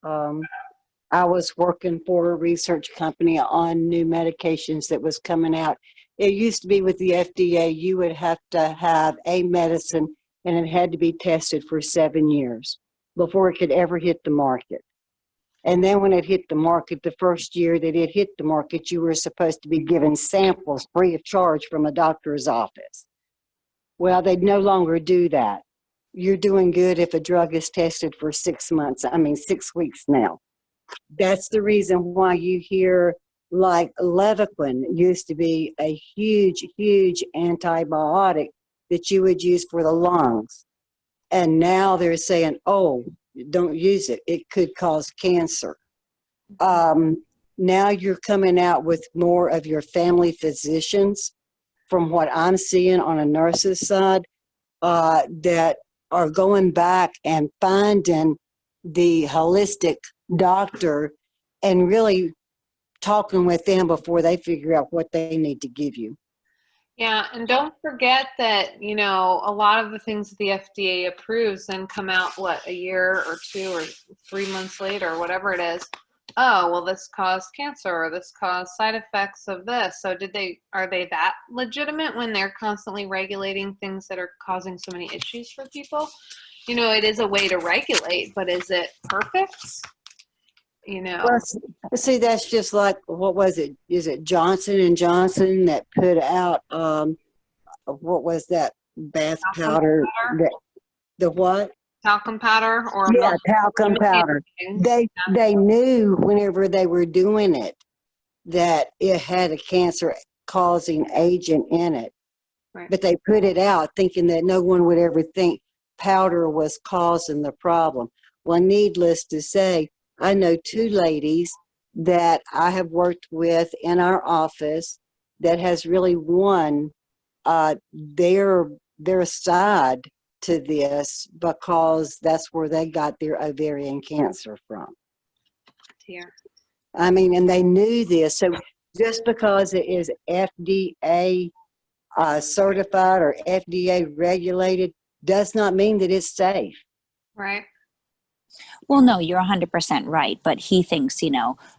I was working for a research company on new medications that was coming out. It used to be with the FDA, you would have to have a medicine and it had to be tested for 7 years before it could ever hit the market. And then when it hit the market, the first year that it hit the market, you were supposed to be given samples free of charge from a doctor's office. Well, they no longer do that. You're doing good if a drug is tested for 6 weeks now. That's the reason why you hear, like, Levaquin used to be a huge, huge antibiotic that you would use for the lungs. And now they're saying, oh, don't use it. It could cause cancer. Now you're coming out with more of your family physicians, from what I'm seeing on a nurse's side, that are going back and finding the holistic doctor and really talking with them before they figure out what they need to give you. Yeah, and don't forget that, a lot of the things that the FDA approves then come out, a year or 2 or 3 months later, or whatever it is. Oh, well, this caused cancer, or this caused side effects of this. So are they that legitimate when they're constantly regulating things that are causing so many issues for people? It is a way to regulate, but is it perfect? Well, see, that's just like, what was it? Is it Johnson & Johnson that put out, what was that bath powder? The what? Talcum powder or yeah, talcum powder. They knew whenever they were doing it that it had a cancer-causing agent in it. Right. But they put it out thinking that no one would ever think powder was causing the problem. Well, needless to say, I know 2 ladies that I have worked with in our office that has really won their side to this, because that's where they got their ovarian cancer from. Here. I mean, and they knew this. So just because it is FDA certified or FDA regulated does not mean that it's safe. Right. Well, no, you're 100% right. But he thinks,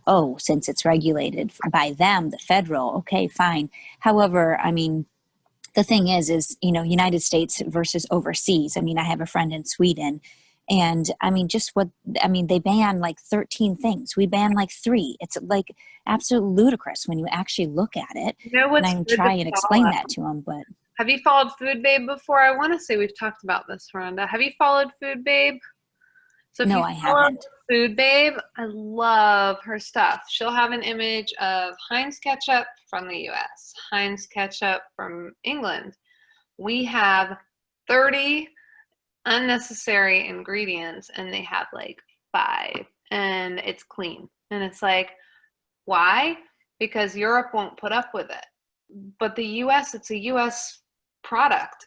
oh, since it's regulated by them, the federal, okay, fine. However, I mean, the thing is, United States versus overseas. I mean, I have a friend in Sweden, And I mean, they ban like 13 things. We ban like 3. It's like absolute ludicrous when you actually look at it. You know And what's I good try to and explain follow? that to them, but Have you followed Food Babe before? I want to say we've talked about this, Rhonda. Have you followed Food Babe? So if no, you I follow haven't. Food Babe, I love her stuff. She'll have an image of Heinz ketchup from the US, Heinz ketchup from England. We have 30 unnecessary ingredients and they have like 5 and it's clean. And it's like, why? Because Europe won't put up with it. But the US, it's a US product.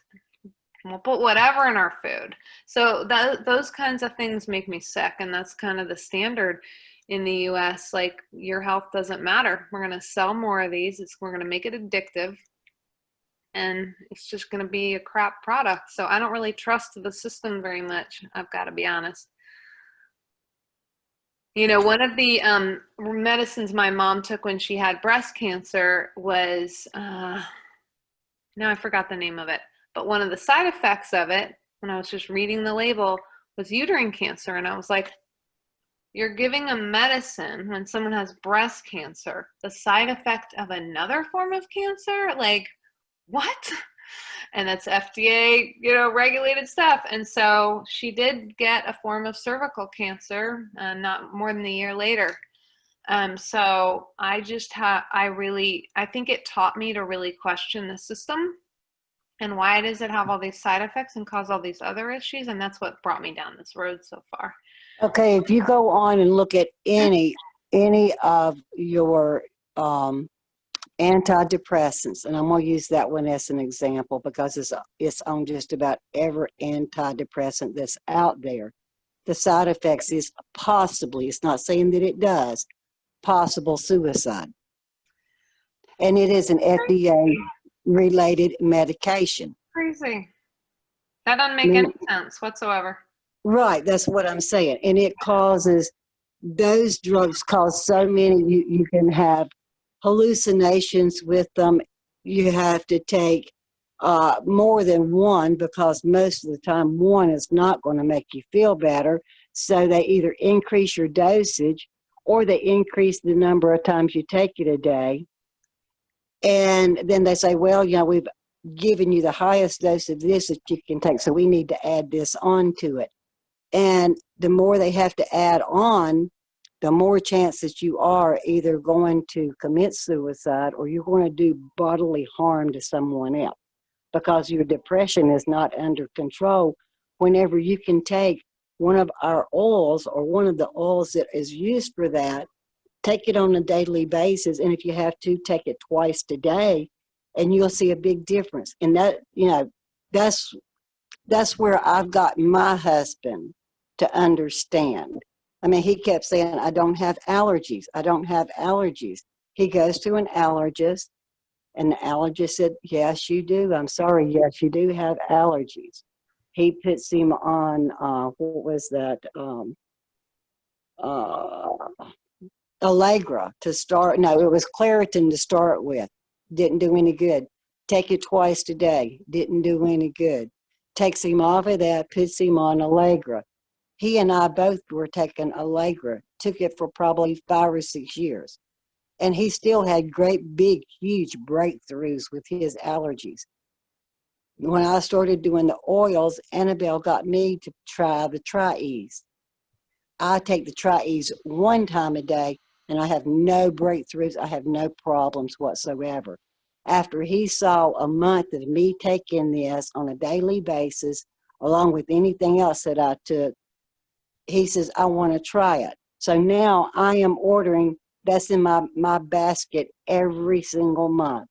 We'll put whatever in our food. So those kinds of things make me sick. And that's kind of the standard in the US. Like, your health doesn't matter. We're going to sell more of these. We're going to make it addictive. And it's just going to be a crap product. So I don't really trust the system very much. I've got to be honest. You know, one of the medicines my mom took when she had breast cancer was, now I forgot the name of it, but one of the side effects of it, when I was just reading the label, was uterine cancer. And I was like, you're giving a medicine when someone has breast cancer, the side effect of another form of cancer? Like, what? And that's FDA, regulated stuff. And so she did get a form of cervical cancer, not more than a year later. So I think it taught me to really question the system and why it is it have all these side effects and cause all these other issues. And that's what brought me down this road so far. Okay, if you go on and look at any of your antidepressants, and I'm going to use that one as an example because it's on just about every antidepressant that's out there. The side effects is possibly, it's not saying that it does, possible suicide. And it is an FDA-related medication. Crazy. That doesn't make any sense whatsoever. Right, that's what I'm saying. And it causes, those drugs cause so many, you can have hallucinations with them. You have to take more than one because most of the time one is not going to make you feel better. So they either increase your dosage or they increase the number of times you take it a day. And then they say, well, we've given you the highest dose of this that you can take, so we need to add this on to it. And the more they have to add on, the more chances you are either going to commit suicide or you're going to do bodily harm to someone else because your depression is not under control. Whenever you can take one of our oils or one of the oils that is used for that, take it on a daily basis, and if you have to, take it twice a day, and you'll see a big difference. And that, that's where I've got my husband to understand. I mean, he kept saying, I don't have allergies. I don't have allergies. He goes to an allergist, and the allergist said, yes, you do. I'm sorry. Yes, you do have allergies. He puts him on, what was that? Allegra to start. No, it was Claritin to start with. Didn't do any good. Take it twice a day. Didn't do any good. Takes him off of that, puts him on Allegra. He and I both were taking Allegra. Took it for probably 5 or 6 years. And he still had great, big, huge breakthroughs with his allergies. When I started doing the oils, Annabelle got me to try the Tri-Ease. I take the Tri-Ease 1 time a day, and I have no breakthroughs. I have no problems whatsoever. After he saw a month of me taking this on a daily basis, along with anything else that I took, he says, I want to try it. So now I am ordering, that's in my basket every single month.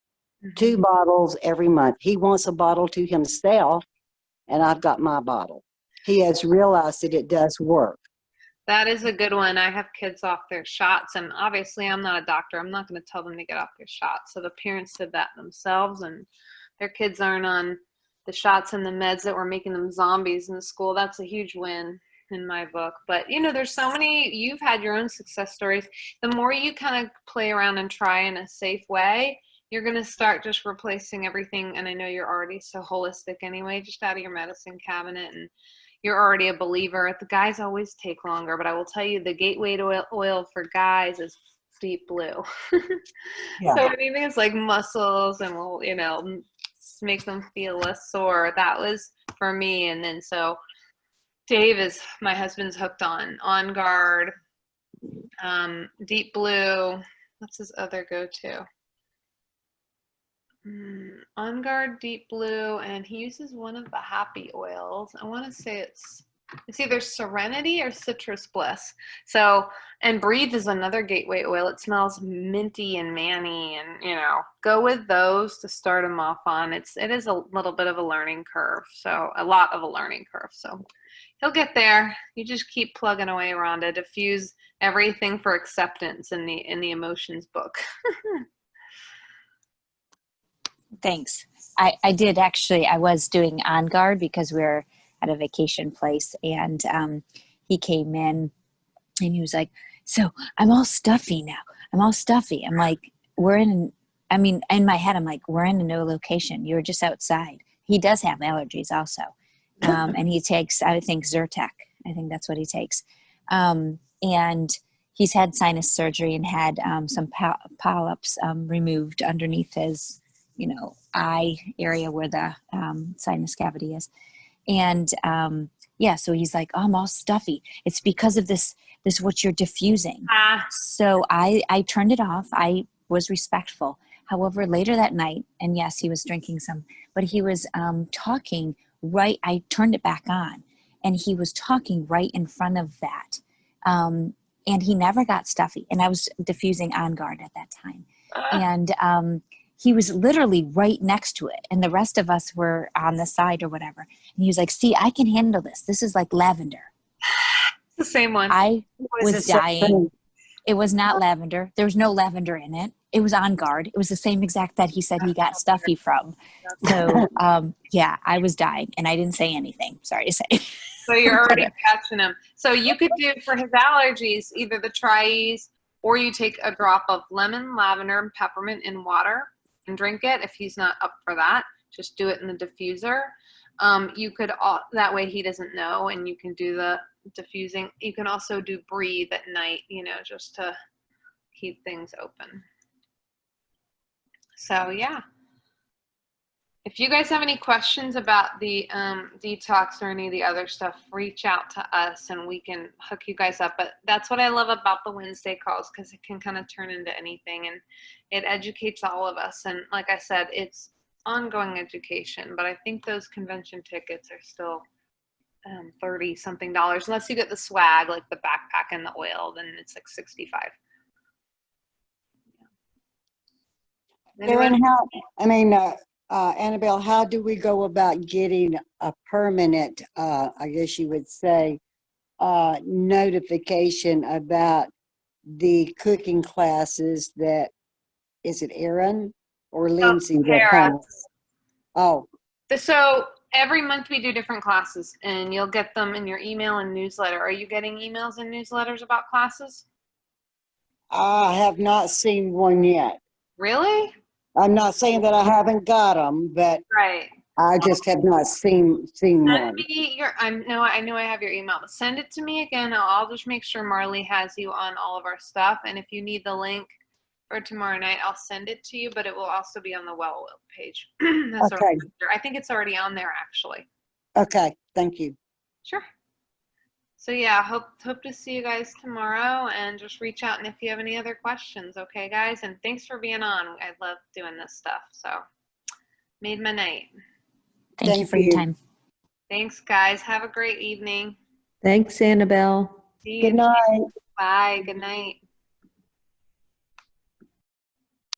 2 bottles every month. He wants a bottle to himself, and I've got my bottle. He has realized that it does work. That is a good one. I have kids off their shots, and obviously I'm not a doctor. I'm not going to tell them to get off their shots. So the parents did that themselves, and their kids aren't on the shots and the meds that were making them zombies in the school. That's a huge win in my book. But, there's so many, you've had your own success stories. The more you kind of play around and try in a safe way, you're going to start just replacing everything. And I know you're already so holistic anyway, just out of your medicine cabinet. And you're already a believer. The guys always take longer, but I will tell you the gateway to oil for guys is Deep Blue. Yeah. So anything that's like muscles and will, make them feel less sore. That was for me. And then so Dave is my husband's hooked on guard, Deep Blue. What's his other go-to? On guard, Deep Blue, and he uses one of the happy oils. I want to say it's either Serenity or Citrus Bliss. So, and Breathe is another gateway oil. It smells minty and manny, and go with those to start them off on. It is a little bit of a learning curve, so a lot of a learning curve. So he'll get there. You just keep plugging away, Rhonda. Diffuse everything for acceptance in the emotions book. Thanks. I did actually, I was doing On Guard because we were at a vacation place, and he came in and he was like, so I'm all stuffy now. I'm all stuffy. I'm like, in my head, I'm like, we're in a new location. You were just outside. He does have allergies also. And he takes, I think, Zyrtec. I think that's what he takes. And he's had sinus surgery and had some polyps removed underneath his eye area where the sinus cavity is. And so he's like, oh, I'm all stuffy. It's because of this what you're diffusing. So I turned it off. I was respectful. However, later that night, and yes, he was drinking some, but he was talking right. I turned it back on, and he was talking right in front of that. And he never got stuffy. And I was diffusing On Guard at that time. And he was literally right next to it. And the rest of us were on the side or whatever. And he was like, see, I can handle this. This is like lavender. The same one. I was dying. It was not lavender. There was no lavender in it. It was On Guard. It was the same exact that he said he got stuffy from. So, I was dying. And I didn't say anything. Sorry to say. So you're already catching him. So you could do for his allergies, either the Tri-Ease, or you take a drop of lemon, lavender, and peppermint in water and drink it. If he's not up for that, just do it in the diffuser. You could, that way he doesn't know, and you can do the diffusing. You can also do Breathe at night, just to keep things open. So yeah. If you guys have any questions about the detox or any of the other stuff, reach out to us and we can hook you guys up. But that's what I love about the Wednesday calls, because it can kind of turn into anything, and it educates all of us. And like I said, it's ongoing education, but I think those convention tickets are still $30-something. Unless you get the swag, like the backpack and the oil, then it's like $65. Erin, Annabelle, how do we go about getting a permanent, I guess you would say, notification about the cooking classes is it Erin or Lindsay that comes? Oh. So every month we do different classes, and you'll get them in your email and newsletter. Are you getting emails and newsletters about classes? I have not seen one yet. Really? I'm not saying that I haven't got them, but right. I just have not seen Send one. me I know I have your email, but send it to me again. I'll just make sure Marley has you on all of our stuff. And if you need the link for tomorrow night, I'll send it to you, but it will also be on the Well page. Okay. I think it's already on there, actually. Okay, thank you. Sure. So yeah, hope to see you guys tomorrow, and just reach out and if you have any other questions, okay guys? And thanks for being on. I love doing this stuff. So made my night. Thank you for your time. Thanks guys. Have a great evening. Thanks, Annabelle. See you. Good night. Bye. Good night.